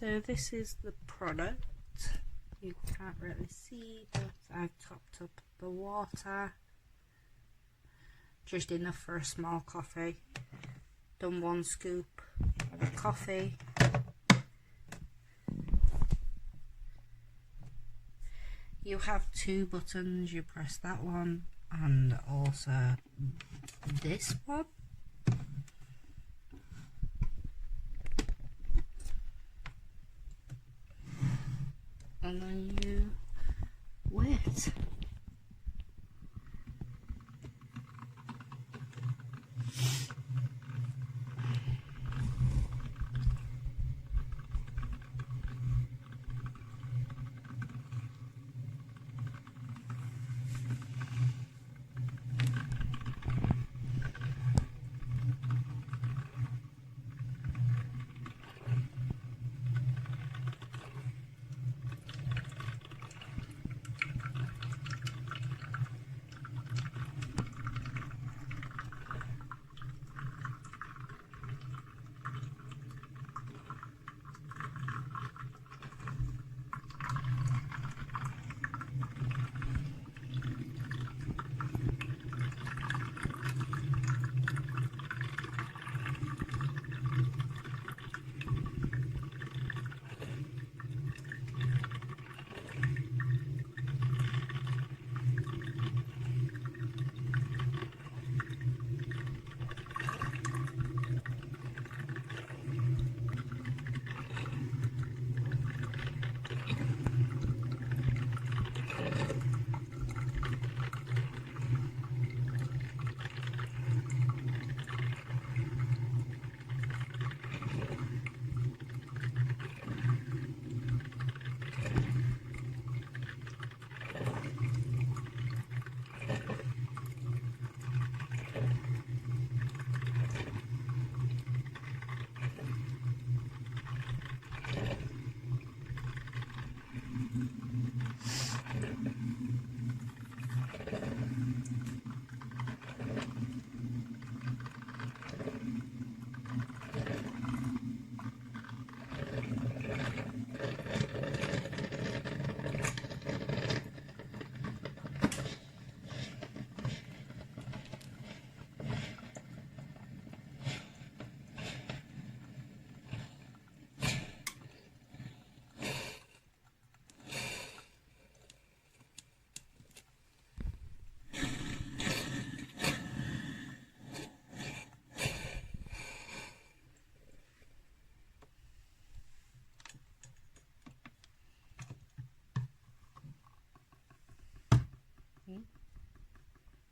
So this is the product. You can't really see, but I've topped up the water. Just enough for a small coffee. Done 1 scoop of a coffee. You have 2 buttons. You press that one and also this one. And then you wait.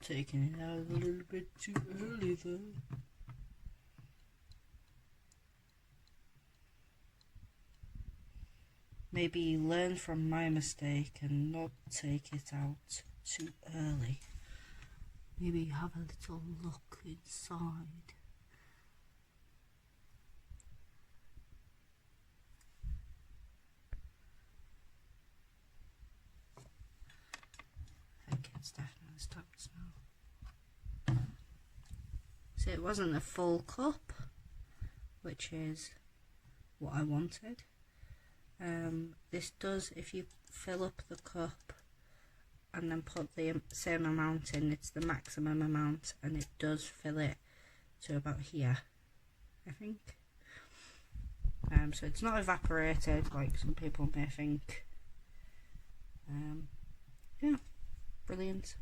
Taking it out a little bit too early though. Maybe learn from my mistake and not take it out too early. Maybe have a little look inside. I think it's definitely stopped now. So it wasn't a full cup, which is what I wanted. This does, if you fill up the cup and then put the same amount in, it's the maximum amount, and it does fill it to about here, I think. So it's not evaporated like some people may think. Yeah, brilliant.